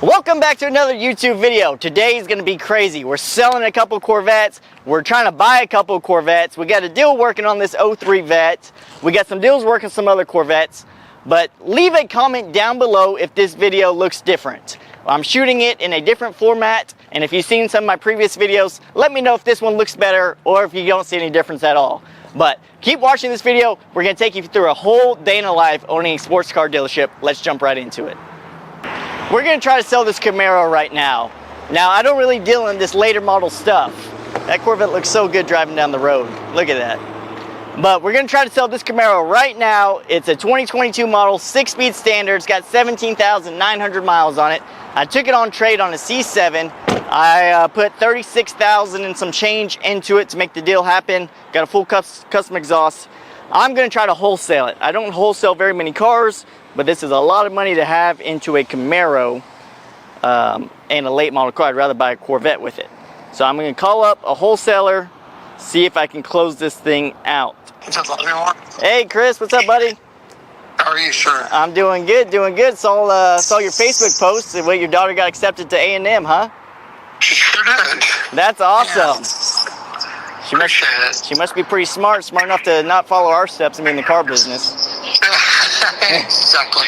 Welcome back to another YouTube video. Today is going to be crazy. We're selling a couple Corvettes. We're trying to buy a couple Corvettes. We got a deal working on this 03 Vette. We got some deals working some other Corvettes. But leave a comment down below if this video looks different. I'm shooting it in a different format, and if you've seen some of my previous videos, let me know if this one looks better or if you don't see any difference at all. But keep watching this video. We're going to take you through a whole day in the life owning a sports car dealership. Let's jump right into it. We're going to try to sell this Camaro right now. Now, I don't really deal in this later model stuff. That Corvette looks so good driving down the road. Look at that. But we're going to try to sell this Camaro right now. It's a 2022 model, 6-speed standard. It's got 17,900 miles on it. I took it on trade on a C7. I put 36,000 and some change into it to make the deal happen. Got a full custom exhaust. I'm going to try to wholesale it. I don't wholesale very many cars, but this is a lot of money to have into a Camaro and a late model car. I'd rather buy a Corvette with it. So I'm going to call up a wholesaler, see if I can close this thing out. What's up, everyone? Hey, Chris, what's up, buddy? How are you, sir? I'm doing good, doing good. Saw your Facebook post that your daughter got accepted to A&M, huh? She sure did. That's awesome. Yeah. She must be pretty smart enough to not follow our steps and be in the car business. Exactly.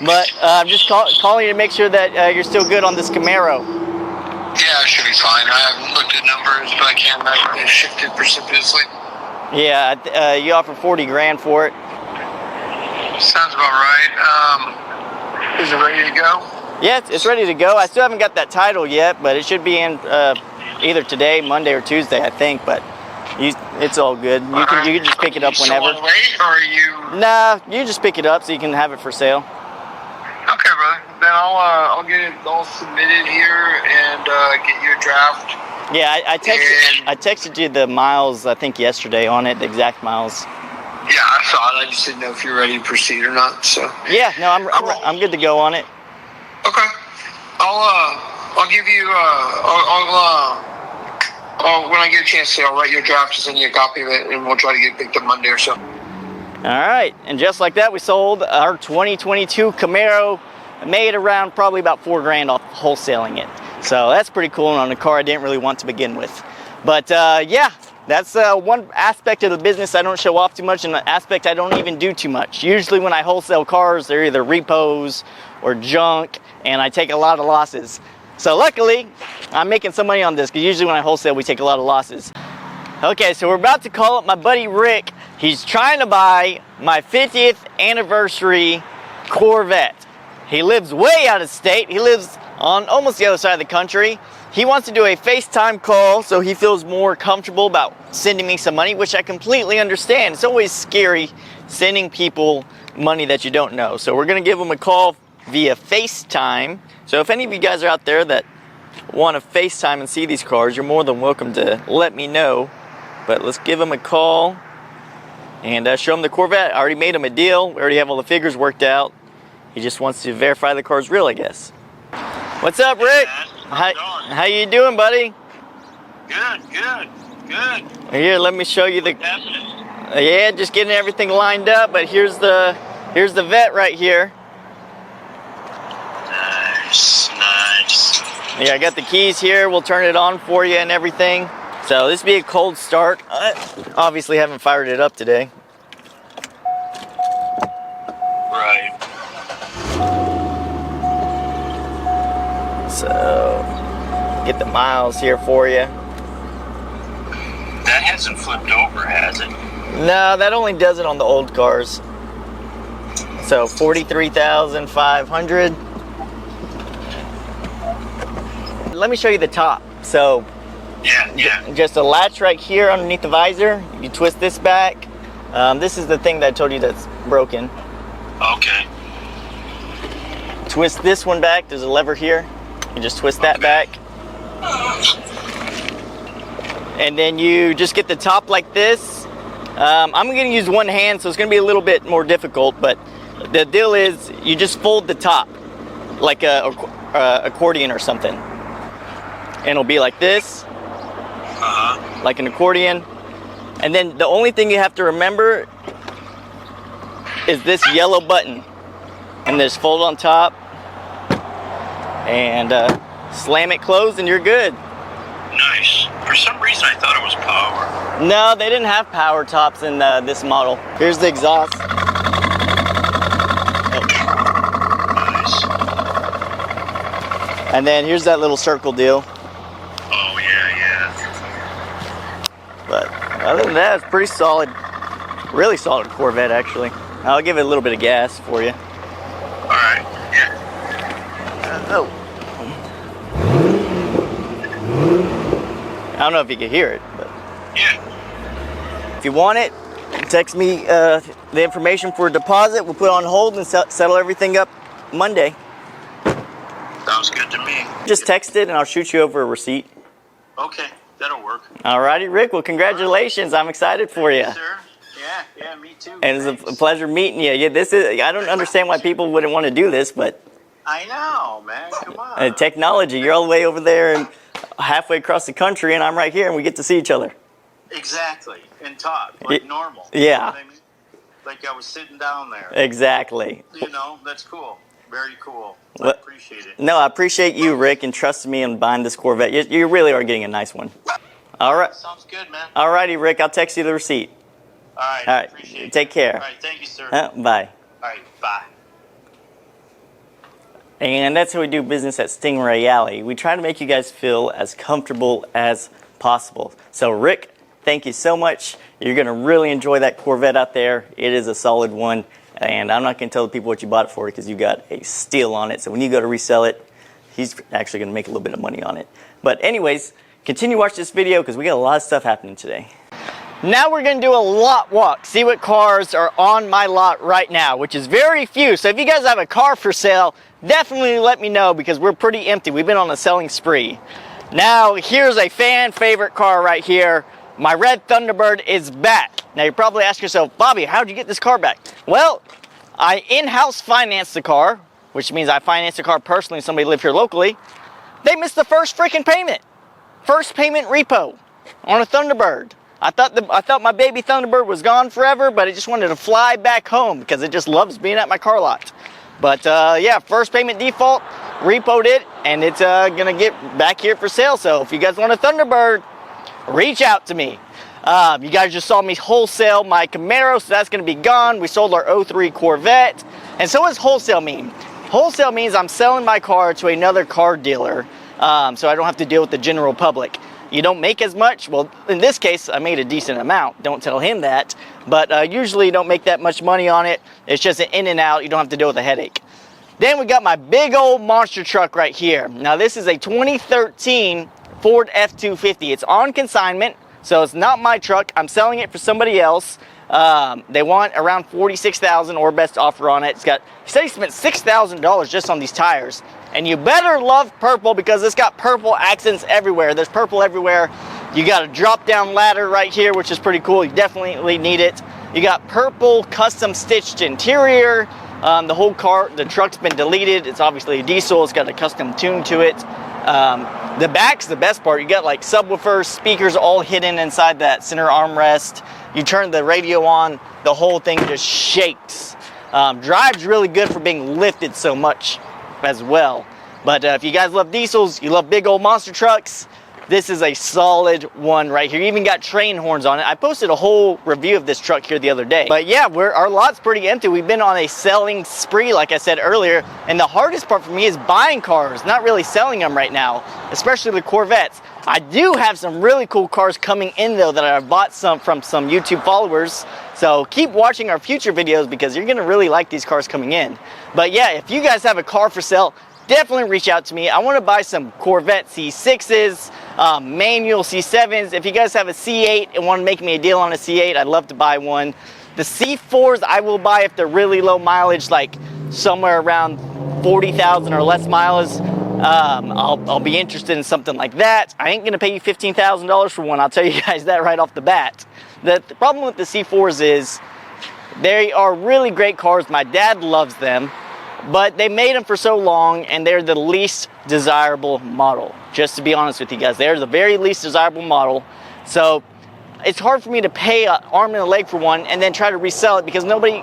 But I'm just calling you to make sure that you're still good on this Camaro. Yeah, it should be fine. I haven't looked at numbers, but I can't imagine it shifted precipitously. Yeah, you offer 40 grand for it. Sounds about right. Is it ready to go? Yeah, it's ready to go. I still haven't got that title yet, but it should be in either today, Monday, or Tuesday, I think. But it's all good. You can just pick it up whenever. You wait, or are you? Nah, you just pick it up so you can have it for sale. Okay, brother. Then I'll get it all submitted here and get you a draft. Yeah, I texted you the miles, I think, yesterday on it, the exact miles. Yeah, I saw it. I just didn't know if you're ready to proceed or not. So. Yeah, no, I'm good to go on it. Okay. I'll give you when I get a chance to, I'll write you a draft to send you a copy of it, and we'll try to get it picked up Monday or so. All right, and just like that, we sold our 2022 Camaro, made around probably about 4 grand off wholesaling it. So that's pretty cool on a car I didn't really want to begin with. But yeah, that's one aspect of the business I don't show off too much, and an aspect I don't even do too much. Usually when I wholesale cars, they're either repos or junk, and I take a lot of losses. So luckily, I'm making some money on this, because usually when I wholesale, we take a lot of losses. Okay, so we're about to call up my buddy Rick. He's trying to buy my 50th anniversary Corvette. He lives way out of state. He lives on almost the other side of the country. He wants to do a FaceTime call so he feels more comfortable about sending me some money, which I completely understand. It's always scary sending people money that you don't know. So we're going to give him a call via FaceTime. So if any of you guys are out there that want to FaceTime and see these cars, you're more than welcome to let me know. But let's give him a call and show him the Corvette. I already made him a deal. We already have all the figures worked out. He just wants to verify the car's real, I guess. What's up, Rick? How you doing, buddy? Good. Here, let me show you the. Yeah, just getting everything lined up. But here's the Vette right here. Nice. Yeah, I got the keys here. We'll turn it on for you and everything. So this will be a cold start. I obviously haven't fired it up today. Right. So get the miles here for you. That hasn't flipped over, has it? No, that only does it on the old cars. So 43,500. Let me show you the top. So yeah. Just a latch right here underneath the visor. You twist this back. This is the thing that I told you that's broken. Okay. Twist this one back. There's a lever here. You just twist that back. And then you just get the top like this. I'm going to use one hand, so it's going to be a little bit more difficult. But the deal is you just fold the top like a accordion or something. And it'll be like this. Like an accordion. And then the only thing you have to remember is this yellow button. And there's fold on top. and slam it closed and you're good. Nice. For some reason I thought it was power. No, they didn't have power tops in this model. Here's the exhaust. Nice. And then here's that little circle deal. Oh yeah. But other than that, it's pretty solid. Really solid Corvette, actually. I'll give it a little bit of gas for you. Alright, yeah. Oh. I don't know if you can hear it, but Yeah. if you want it, text me the information for a deposit. We'll put it on hold and settle everything up Monday. Sounds good to me. Just text it and I'll shoot you over a receipt. Okay, that'll work. Alrighty, Rick. Well, congratulations. I'm excited for you. Yes, sir. Yeah, me too. And it's Thanks. a pleasure meeting you. Yeah, this is. I don't understand why people wouldn't want to do this, but I know, man. Come on. technology. You're all the way over there and halfway across the country, and I'm right here, and we get to see each other. Exactly. And talk like normal. Yeah. You know what I mean? Like I was sitting down there. Exactly. You know, that's cool. Very cool. I What- appreciate it. No, I appreciate you, Rick, and trust me in buying this Corvette. You really are getting a nice one. All right. Sounds good, man. Alrighty, Rick. I'll text you the receipt. All right. All right. Appreciate it. Take care. All right. Thank you, sir. Bye. All right. Bye. And that's how we do business at Stingray Alley. We try to make you guys feel as comfortable as possible. So, Rick, thank you so much. You're going to really enjoy that Corvette out there. It is a solid one. And I'm not going to tell the people what you bought it for because you got a steal on it. So when you go to resell it, he's actually going to make a little bit of money on it. But anyways, continue to watch this video because we got a lot of stuff happening today. Now we're going to do a lot walk, see what cars are on my lot right now, which is very few. So if you guys have a car for sale, definitely let me know because we're pretty empty. We've been on a selling spree. Now here's a fan favorite car right here. My red Thunderbird is back. Now you're probably asking yourself, Bobby, how'd you get this car back? Well, I in-house financed the car, which means I financed the car personally and somebody lived here locally. They missed the first freaking payment. First payment repo on a Thunderbird. I thought my baby Thunderbird was gone forever, but I just wanted to fly back home because it just loves being at my car lot. But yeah, first payment default, repoed it, and it's gonna get back here for sale. So if you guys want a Thunderbird, reach out to me. You guys just saw me wholesale my Camaro, so that's gonna be gone. We sold our 03 Corvette. And so what does wholesale mean? Wholesale means I'm selling my car to another car dealer, so I don't have to deal with the general public. You don't make as much. Well, in this case, I made a decent amount. Don't tell him that. But usually you don't make that much money on it. It's just an in and out. You don't have to deal with a headache. Then we got my big old monster truck right here. Now this is a 2013 Ford F-250. It's on consignment, so it's not my truck. I'm selling it for somebody else. They want around $46,000 or best offer on it. He said he spent $6,000 just on these tires. And you better love purple because it's got purple accents everywhere. There's purple everywhere. You got a drop down ladder right here, which is pretty cool. You definitely need it. You got purple custom stitched interior. The whole car, the truck's been deleted. It's obviously a diesel. It's got a custom tune to it. The back's the best part. You got like subwoofers, speakers all hidden inside that center armrest. You turn the radio on, the whole thing just shakes. Drives really good for being lifted so much as well. But if you guys love diesels, you love big old monster trucks, this is a solid one right here. You even got train horns on it. I posted a whole review of this truck here the other day. But yeah, our lot's pretty empty. We've been on a selling spree, like I said earlier, and the hardest part for me is buying cars, not really selling them right now, especially the Corvettes. I do have some really cool cars coming in though that I bought from some YouTube followers. So keep watching our future videos because you're gonna really like these cars coming in. But yeah, if you guys have a car for sale, definitely reach out to me. I want to buy some Corvette C6s, manual C7s. If you guys have a C8 and want to make me a deal on a C8, I'd love to buy one. The C4s I will buy if they're really low mileage, like somewhere around 40,000 or less miles. I'll be interested in something like that. I ain't gonna pay you $15,000 for one. I'll tell you guys that right off the bat. The problem with the C4s is they are really great cars. My dad loves them, but they made them for so long and they're the least desirable model. Just to be honest with you guys, they're the very least desirable model. So it's hard for me to pay an arm and a leg for one and then try to resell it because nobody.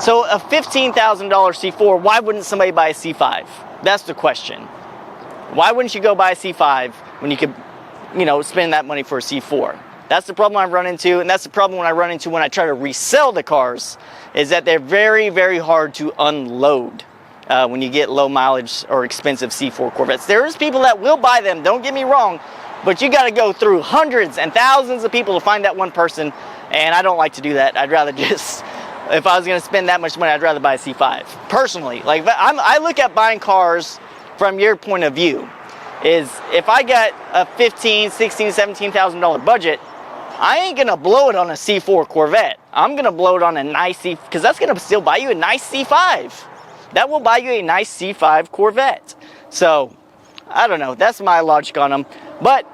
So a $15,000 C4, why wouldn't somebody buy a C5? That's the question. Why wouldn't you go buy a C5 when you could, you know, spend that money for a C4? That's the problem I run into, and that's the problem when I run into when I try to resell the cars, is that they're very, very hard to unload when you get low mileage or expensive C4 Corvettes. There's people that will buy them, don't get me wrong, but you got to go through hundreds and thousands of people to find that one person, and I don't like to do that. I'd rather just, if I was going to spend that much money, I'd rather buy a C5. Personally, like I look at buying cars from your point of view. Is if I got a $15,000, $16,000, $17,000 budget, I ain't gonna blow it on a C4 Corvette. I'm gonna blow it on a nice C, because that's gonna still buy you a nice C5. That will buy you a nice C5 Corvette. So, I don't know, that's my logic on them. But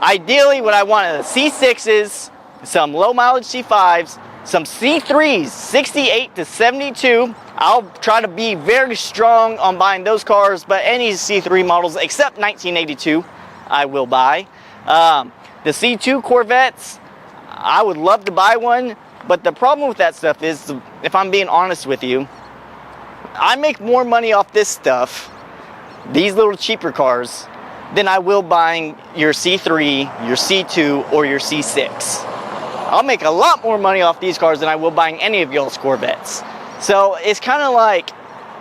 ideally what I want is C6s, some low mileage C5s, some C3s, 68 to 72. I'll try to be very strong on buying those cars, but any C3 models except 1982, I will buy. The C2 Corvettes, I would love to buy one, but the problem with that stuff is, if I'm being honest with you, I make more money off this stuff, these little cheaper cars, than I will buying your C3, your C2, or your C6. I'll make a lot more money off these cars than I will buying any of y'all's Corvettes. So it's kind of like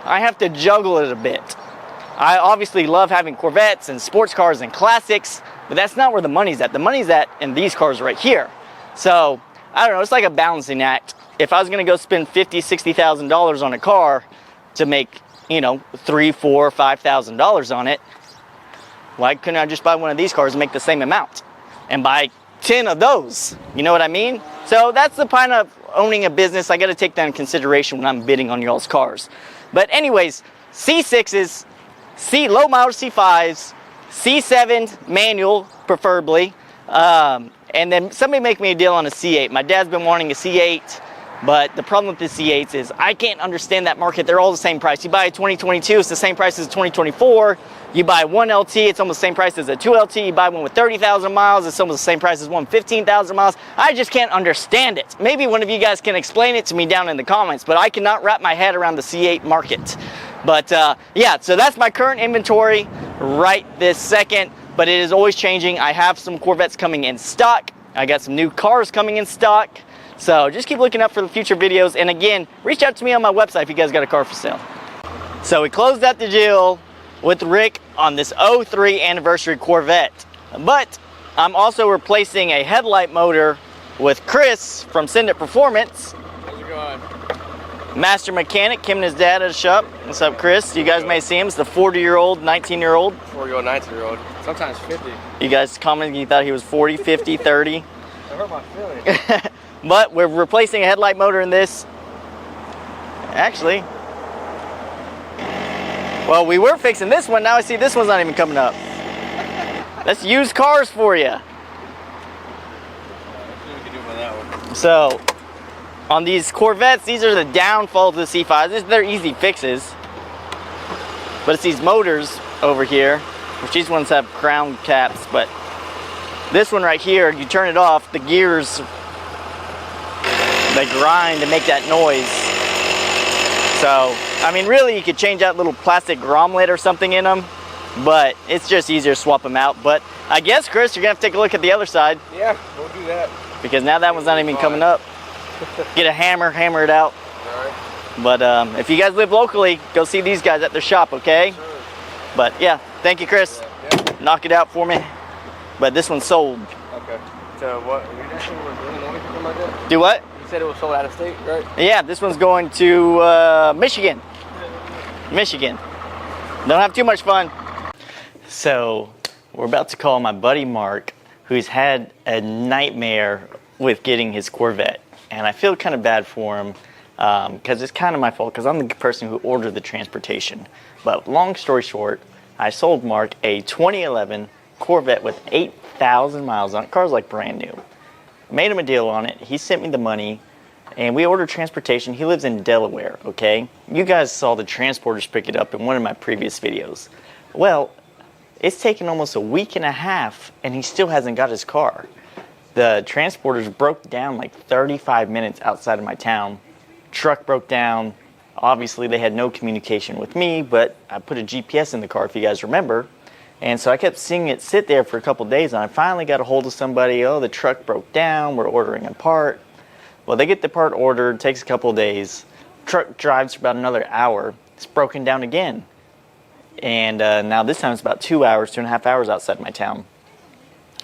I have to juggle it a bit. I obviously love having Corvettes and sports cars and classics, but that's not where the money's at. The money's at in these cars right here. So I don't know, it's like a balancing act. If I was gonna go spend $50,000, $60,000 on a car to make, you know, $3,000, $4,000, $5,000 on it, why couldn't I just buy one of these cars and make the same amount and buy 10 of those? You know what I mean? So that's the kind of owning a business. I got to take that in consideration when I'm bidding on y'all's cars. But anyways, C6s, low mileage C5s, C7 manual preferably, and then somebody make me a deal on a C8. My dad's been wanting a C8, but the problem with the C8s is I can't understand that market. They're all the same price. You buy a 2022, it's the same price as a 2024. You buy one LT, it's almost the same price as a 2LT. You buy one with 30,000 miles, it's almost the same price as one 15,000 miles. I just can't understand it. Maybe one of you guys can explain it to me down in the comments, but I cannot wrap my head around the C8 market. But yeah, so that's my current inventory right this second, but it is always changing. I have some Corvettes coming in stock. I got some new cars coming in stock. So just keep looking up for the future videos. And again, reach out to me on my website if you guys got a car for sale. So we closed out the deal with Rick on this 03 anniversary Corvette. But I'm also replacing a headlight motor with Chris from Send It Performance. How's it going? Master mechanic, him and his dad at the shop. What's up, Chris? You guys may see him. It's the 40-year-old, 19-year-old. 40-year-old, 19-year-old. Sometimes 50. You guys commented you thought he was 40, 50, 30. I hurt my feelings. But we're replacing a headlight motor in this. Actually, well, we were fixing this one. Now I see this one's not even coming up. Let's use cars for you. So, on these Corvettes, these are the downfalls of the C5s. They're easy fixes. But it's these motors over here, which these ones have crown caps, but this one right here, you turn it off, the gears, they grind and make that noise. So, I mean, really, you could change out little plastic grommet or something in them, but it's just easier to swap them out. But I guess, Chris, you're gonna have to take a look at the other side. Yeah, we'll do that. Because now that one's not even coming up. Get a hammer, hammer it out. All right. But if you guys live locally, go see these guys at their shop, okay? Sure. But yeah, thank you, Chris. Yeah. Knock it out for me. But this one's sold. Okay. So what? You actually were doing something like that? Do what? You said it was sold out of state, right? Yeah, this one's going to Michigan. Michigan. Don't have too much fun. So we're about to call my buddy Mark, who's had a nightmare with getting his Corvette. And I feel kind of bad for him because it's kind of my fault because I'm the person who ordered the transportation. But long story short, I sold Mark a 2011 Corvette with 8,000 miles on it. Car's like brand new. Made him a deal on it. He sent me the money and we ordered transportation. He lives in Delaware, okay? You guys saw the transporters pick it up in one of my previous videos. Well, it's taken almost a week and a half and he still hasn't got his car. The transporters broke down like 35 minutes outside of my town. Truck broke down. Obviously, they had no communication with me, but I put a GPS in the car, if you guys remember. And so I kept seeing it sit there for a couple days, and I finally got a hold of somebody. Oh, the truck broke down. We're ordering a part. Well, they get the part ordered. Takes a couple of days. Truck drives for about another hour. It's broken down again. And now this time it's about 2 hours, 2.5 hours outside my town.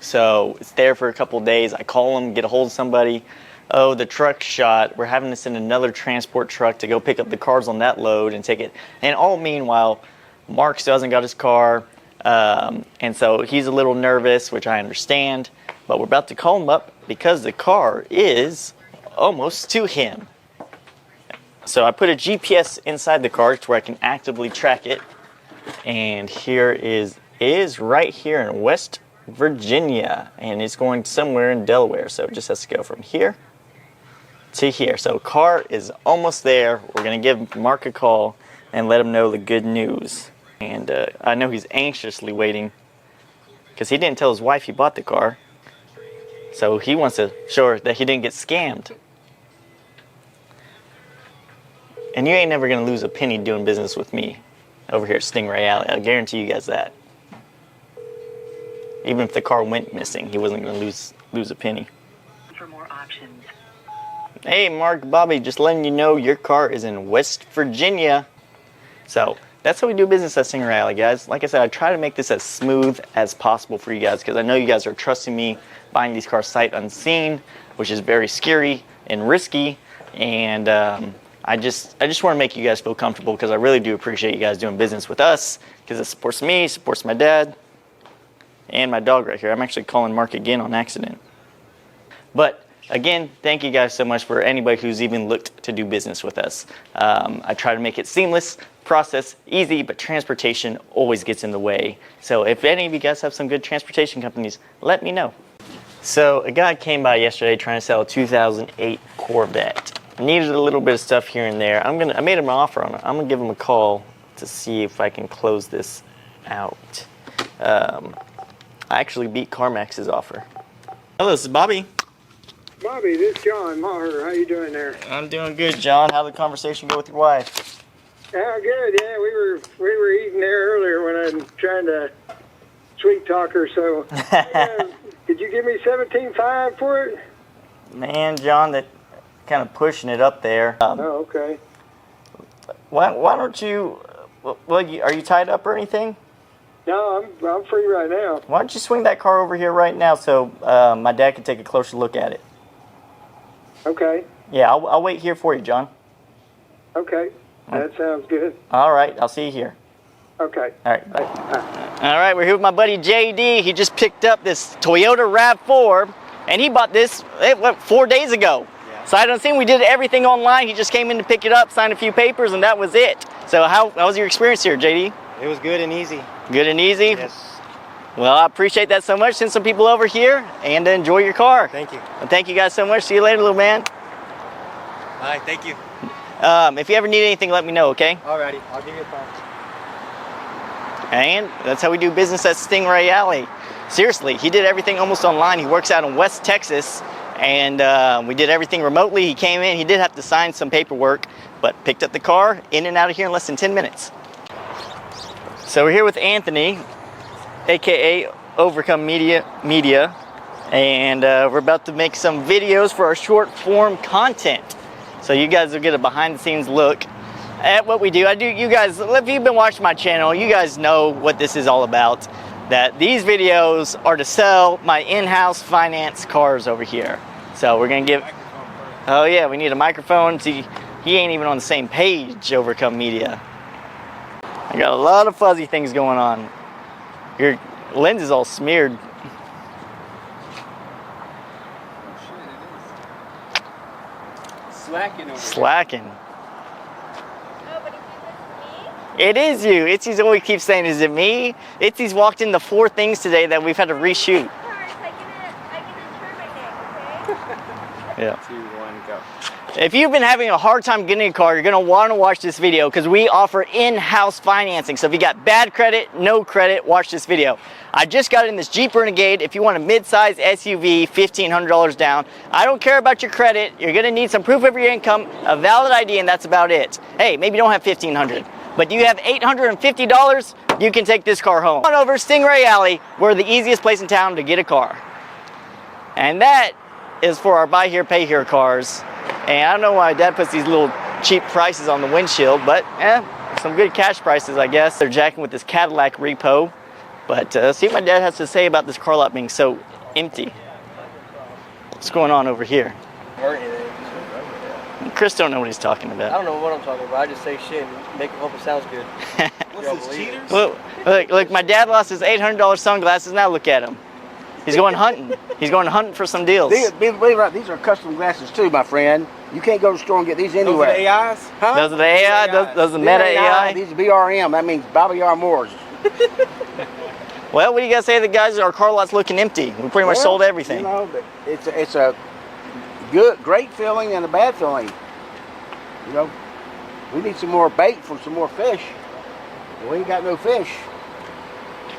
So it's there for a couple of days. I call them, get a hold of somebody. Oh, the truck's shot. We're having to send another transport truck to go pick up the cars on that load and take it. And all meanwhile, Mark still hasn't got his car. And so he's a little nervous, which I understand. But we're about to call him up because the car is almost to him. So I put a GPS inside the car to where I can actively track it. And here is right here in West Virginia. And it's going somewhere in Delaware. So it just has to go from here to here. So car is almost there. We're going to give Mark a call and let him know the good news. And I know he's anxiously waiting because he didn't tell his wife he bought the car. So he wants to show her that he didn't get scammed. And you ain't never going to lose a penny doing business with me over here at Stingray Alley. I guarantee you guys that. Even if the car went missing, he wasn't going to lose a penny. For more options. Hey, Mark, Bobby, just letting you know your car is in West Virginia. So that's how we do business at Stingray Alley, guys. Like I said, I try to make this as smooth as possible for you guys because I know you guys are trusting me buying these cars sight unseen, which is very scary and risky. And I just want to make you guys feel comfortable because I really do appreciate you guys doing business with us because it supports me, supports my dad, and my dog right here. I'm actually calling Mark again on accident. But again, thank you guys so much for anybody who's even looked to do business with us. I try to make it seamless, process, easy, but transportation always gets in the way. So if any of you guys have some good transportation companies, let me know. So a guy came by yesterday trying to sell a 2008 Corvette. Needed a little bit of stuff here and there. I made him an offer on it. I'm gonna give him a call to see if I can close this out. I actually beat CarMax's offer. Hello, this is Bobby. Bobby, this is John Maher. How you doing there? I'm doing good, John. How'd the conversation go with your wife? Yeah, good. Yeah, we were eating there earlier when I'm trying to sweet talk her. So, could you give me $17,500 for it? Man, John, that kind of pushing it up there. Oh, okay. Why don't you? Well, are you tied up or anything? No, I'm free right now. Why don't you swing that car over here right now so my dad can take a closer look at it? Okay. Yeah, I'll wait here for you, John. Okay. That sounds good. All right, I'll see you here. Okay. All right, bye. All right, we're here with my buddy JD. He just picked up this Toyota RAV4, and he bought this 4 days ago. Yeah. So I don't think we did everything online. He just came in to pick it up, signed a few papers, and that was it. So how was your experience here, JD? It was good and easy. Good and easy? Yes. Well, I appreciate that so much. Send some people over here and enjoy your car. Thank you. And thank you guys so much. See you later, little man. Bye, thank you. If you ever need anything, let me know, okay? Alrighty, I'll give you a call. And that's how we do business at Stingray Alley. Seriously, he did everything almost online. He works out in West Texas, and we did everything remotely. He came in. He did have to sign some paperwork, but picked up the car, in and out of here in less than 10 minutes. So we're here with Anthony, aka Overcome Media, and we're about to make some videos for our short form content. So you guys will get a behind the scenes look at what we do. You guys, if you've been watching my channel, you guys know what this is all about. That these videos are to sell my in-house finance cars over here. So we're gonna give, oh yeah, we need a microphone. See, he ain't even on the same page, Overcome Media. I got a lot of fuzzy things going on. Your lens is all smeared. Slacking over Slacking. Oh, but is It is you. Itzy's always keeps saying, is it me? Itzy's walked in the 4 things today that we've had to reshoot. I can insure my name, okay? Yeah. 2, 1, go. If you've been having a hard time getting a car, you're going to want to watch this video because we offer in-house financing. So if you got bad credit, no credit, watch this video. I just got in this Jeep Renegade. If you want a mid-size SUV, $1,500 down. I don't care about your credit. You're going to need some proof of your income, a valid ID, and that's about it. Hey, maybe you don't have $1,500, but do you have $850? You can take this car home. On over Stingray Alley. We're the easiest place in town to get a car. And that is for our buy here, pay here cars. And I don't know why Dad puts these little cheap prices on the windshield, but some good cash prices, I guess. They're jacking with this Cadillac repo. But see what my dad has to say about this car lot being so empty. What's going on over here? Chris don't know what he's talking about. I don't know what I'm talking about. I just say shit and make it hope it sounds good. What's this, cheaters? Look, my dad lost his $800 sunglasses. Now look at him. He's going hunting. He's going hunting for some deals. Believe it or not, these are custom glasses too, my friend. You can't go to the store and get these anywhere. Those are the AIs? Huh? Those are the AI? Those are the Meta AI? These are BRM. That means Bobby R. Moore's. Well, what do you guys say to the guys? Our car lot's looking empty. We pretty much sold everything. You know, but it's a great feeling and a bad feeling. You know, we need some more bait for some more fish. We ain't got no fish.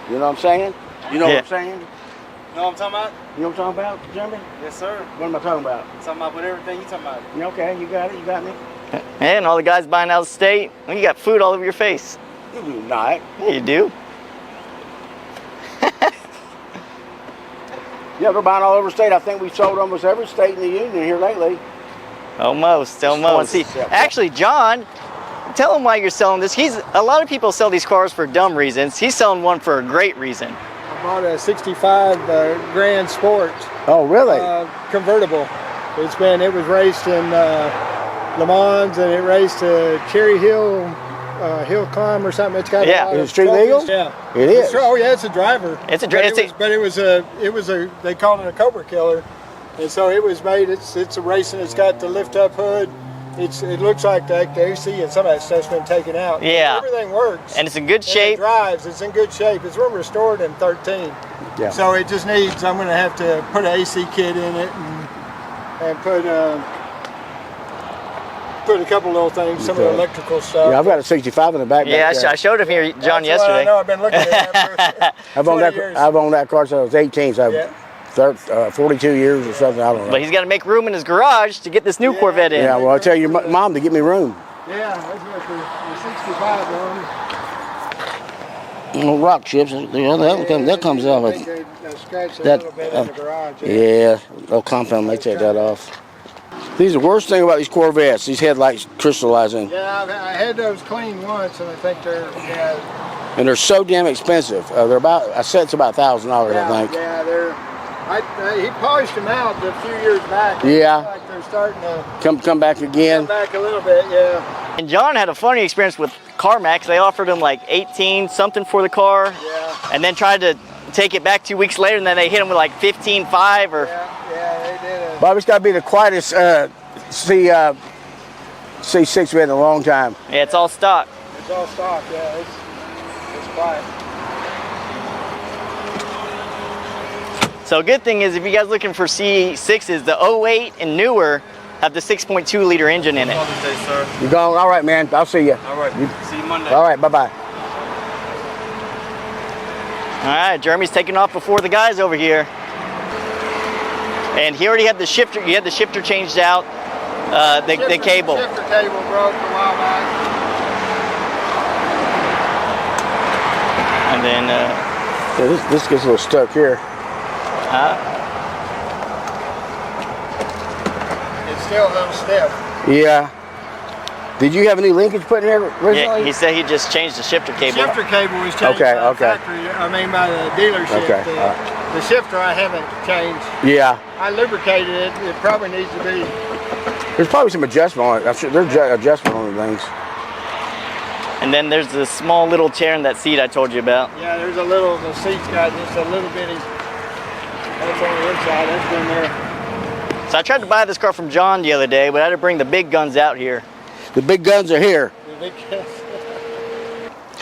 You know what I'm saying? You know what I'm saying? You know what I'm talking about? You know what I'm talking about, Jeremy? Yes, sir. What am I talking about? I'm talking about everything you talking about. Yeah, okay, you got it. You got me. And all the guys buying out of state, well, you got food all over your face. You do not. Yeah, you do. Yeah, they're buying all over the state. I think we've sold almost every state in the union here lately. Almost. See, actually, John, tell him why you're selling this. A lot of people sell these cars for dumb reasons. He's selling one for a great reason. I bought a 65 Grand Sport. Oh, really? Convertible. It was raced in Le Mans, and it raced Cherry Hill Hill Climb or something. It's got a lot Is it of street trophies. legal? Yeah, it is. Oh yeah, it's a driver. It's a driver. But it was a they called it a Cobra Killer, and so it was made. It's a racing. It's got the lift up hood. It looks like the AC and some of that stuff's been taken out. Yeah. Everything works. And it's in good shape. It drives. It's in good shape. It's been restored in 13. Yeah. So it just needs. I'm going to have to put an AC kit in it and put a couple little things, some of the electrical stuff. Yeah, I've got a 65 in the back. Yeah, I showed him here, John, yesterday. I know. I've been looking at that for I've owned that car since I was 18, so yeah. 42 years or something, I don't know. But he's got to make room in his garage to get this new Corvette in. Yeah, well, I tell your mom to get me room. Yeah, that's what the 65 on. Rock chips, that comes off. Scratch a little bit in the garage. Yeah, no compound, they take that off. These are the worst thing about these Corvettes, these headlights crystallizing. Yeah, I had those cleaned once, and I think they're, And they're so damn expensive. They're about, I said it's about $1,000, I think. Yeah, he polished them out a few years back. Yeah. Like they're starting to Come back again. come back a little bit, yeah. And John had a funny experience with CarMax. They offered him like 18 something for the car, Yeah. and then tried to take it back 2 weeks later, and then they hit him with like 15.5 or. Yeah, they did. Bobby's got to be the quietest C6 we've had in a long time. Yeah, it's all stock. It's all stock, yeah. It's quiet. So a good thing is, if you guys looking for C6s, the 08 and newer have the 6.2 liter engine in it. Father's Day, sir. You going? All right, man. I'll see you. All right. See you Monday. All right, bye-bye. All right, Jeremy's taking off before the guys over here. And he already had the shifter. He had the shifter changed out. The cable. The shifter cable broke a while back. And then. Yeah, this gets a little stuck here. It's still a little stiff. Yeah. Did you have any linkage put in there recently? Yeah, he said he just changed the shifter cable. The shifter cable was changed by the factory. I mean, by the dealership. Okay. The shifter I haven't changed. Yeah. I lubricated it. It probably needs to be. There's probably some adjustment on it. I'm sure there's adjustment on the things. And then there's the small little tear in that seat I told you about. Yeah, there's a little. The seat's got just a little bitty. That's on the inside. That's been there. So I tried to buy this car from John the other day, but I had to bring the big guns out here. The big guns are here.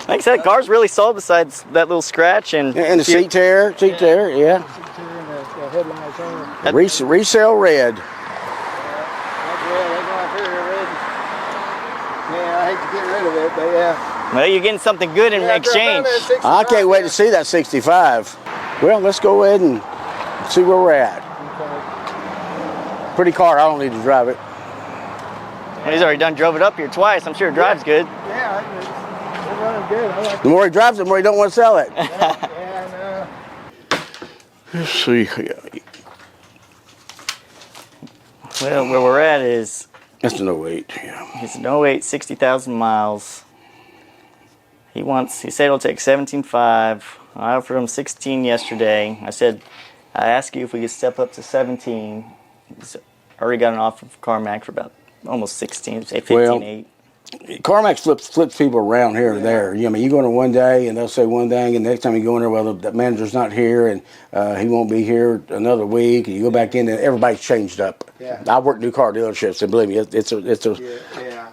Like I said, the car's really solid besides that little scratch and the seat tear, yeah. The headlights on it. Resale red. That's red. to get rid of it, but yeah. Well, you're getting something good in Yeah, exchange. I can't wait to see that 65. Well, let's go ahead and see where we're at. Okay. Pretty car. I don't need to drive it. Well, he's already drove it up here twice. I'm sure it drives good. Yeah, it's running good. I like The more he drives it, the more he don't want to sell it. Yeah, Let's see. Well, where we're at is That's an 08. Yeah. it's an 08, 60,000 miles. He said it'll take 17.5. I offered him 16 yesterday. I asked you if we could step up to 17. He's already got an offer for CarMax for about almost 16, say 15.8. CarMax flips people around here and there. I mean, you go in there one day and they'll say one thing, and the next time you go in there, well, the manager's not here and he won't be here another week. And you go back in and everybody's changed up. Yeah. I work new car dealerships, and believe me,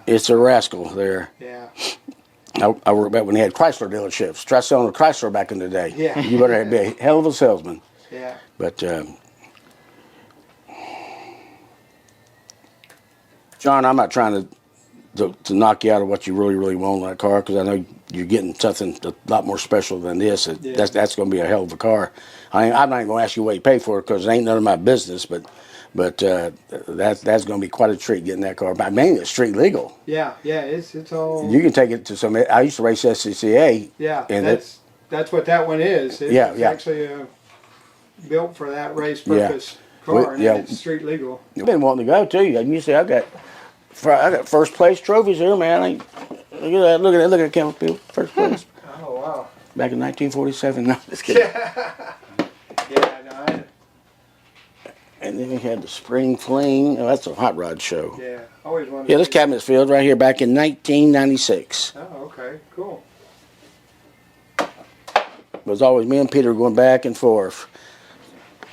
it's a rascal there. Yeah. I worked back when they had Chrysler dealerships. Try selling a Chrysler back in the day. Yeah. You better be a hell of a salesman. Yeah. But John, I'm not trying to knock you out of what you really want in that car, because I know you're getting something a lot more special than this. That's going to be a hell of a car. I'm not even going to ask you what you pay for it, because it ain't none of my business. But that's going to be quite a treat getting that car. But mainly it's street legal. Yeah. It's all. You can take it to some. I used to race SCCA. Yeah. And that's what that one is. It's actually built for that race purpose car, and it's street legal. I've been wanting to go too. You see, I got first place trophies here, man. Look at that! Look at Camaro, first place. Oh wow! Back in 1947. No, just kidding. Yeah, And then we had the Spring Fling. Oh, that's a hot rod show. Yeah, always wanted. Yeah, this cabinet's field right here back in 1996. Oh, okay, cool. It was always me and Peter going back and forth.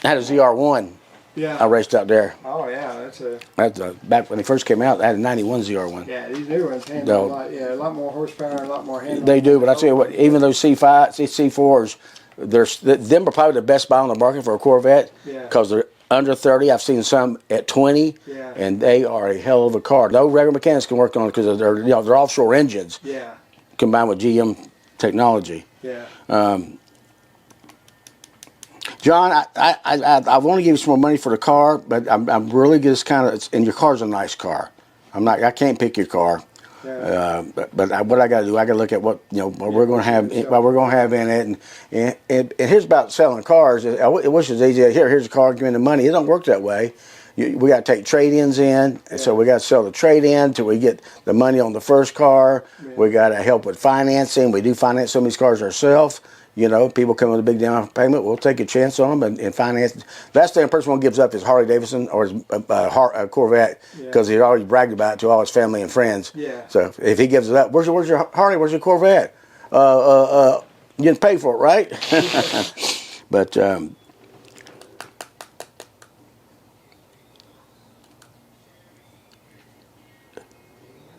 I had a ZR1. Yeah. I raced out there. Oh yeah, That's back when they first came out. I had a 91 ZR1. Yeah, these new ones handle a lot more horsepower, a lot more handle. They do, but I tell you what, even those C4s, them are probably the best buy on the market for a Corvette, because they're under 30. I've seen some at 20, and they are a hell of a car. No regular mechanics can work on it, because they're offshore engines, combined with GM technology. Yeah. John, I want to give you some more money for the car, but I'm really just kind of. And your car's a nice car. I can't pick your car, but what I got to do, I got to look at what we're going to have, what we're going to have in it, and here's about selling cars. I wish it was easy. Here's a car, give me the money. It don't work that way. We got to take trade-ins in, and so we got to sell the trade-in till we get the money on the first car. We got to help with financing. We do finance some of these cars ourselves. People come with a big down payment. We'll take a chance on them and finance. Last thing a person gives up is Harley Davidson or his Corvette, because he already bragged about it to all his family and friends. Yeah. So if he gives it up, where's your Harley? Where's your Corvette? You didn't pay for it, right? But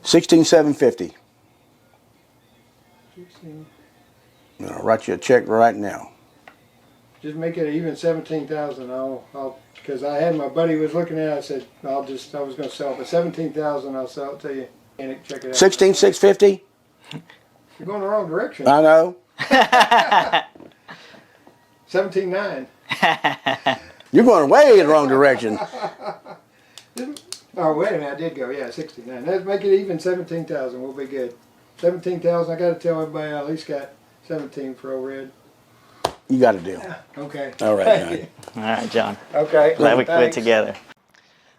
16,750. 16. I'll write you a check right now. Just make it even 17,000. I'll because I had my buddy was looking at it. I said I was going to sell it, but 17,000 I'll sell it to you. And check it out. 16,650. You're going the wrong direction. I know. 17,900. You're going way in the wrong direction. Oh wait a minute, I did go. Yeah, 69. Let's make it even 17,000. We'll be good. 17,000. I got to tell everybody I at least got 17 for old red. You got a deal. Okay. All right, John. All right, John. Okay. Glad we quit together.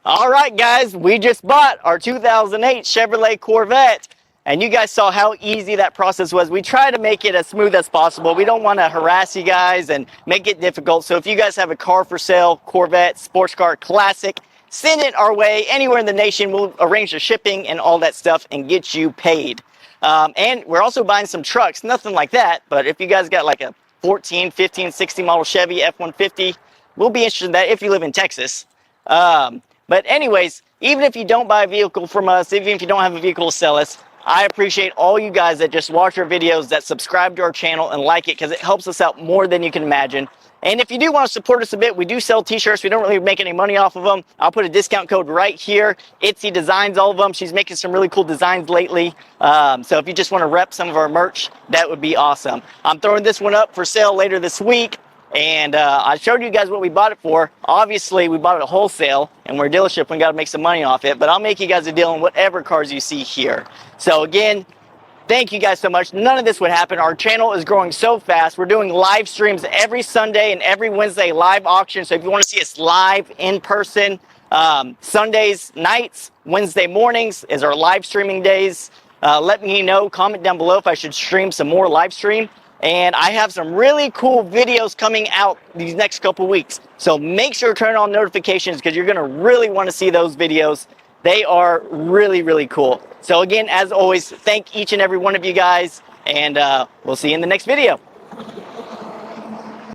All right, guys, we just bought our 2008 Chevrolet Corvette, and you guys saw how easy that process was. We try to make it as smooth as possible. We don't want to harass you guys and make it difficult. So if you guys have a car for sale, Corvette, sports car, classic, send it our way anywhere in the nation. We'll arrange the shipping and all that stuff and get you paid. And we're also buying some trucks, nothing like that, but if you guys got like a 14, 15, 16 model Chevy F-150, we'll be interested in that if you live in Texas. But anyways, even if you don't buy a vehicle from us, even if you don't have a vehicle to sell us, I appreciate all you guys that just watch our videos, that subscribe to our channel and like it, because it helps us out more than you can imagine. And if you do want to support us a bit, we do sell t-shirts. We don't really make any money off of them. I'll put a discount code right here. Itsy designs all of them. She's making some really cool designs lately. So if you just want to rep some of our merch, that would be awesome. I'm throwing this one up for sale later this week. And I showed you guys what we bought it for. Obviously, we bought it at wholesale, and we're a dealership. We got to make some money off it. But I'll make you guys a deal on whatever cars you see here. So again, thank you guys so much. None of this would happen. Our channel is growing so fast. We're doing live streams every Sunday and every Wednesday, live auction. So if you want to see us live in person, Sundays nights, Wednesday mornings is our live streaming days. Let me know, comment down below if I should stream some more live stream. And I have some really cool videos coming out these next couple weeks. So make sure to turn on notifications because you're going to really want to see those videos. They are really, really cool. So again, as always, thank each and every one of you guys, and we'll see you in the next video.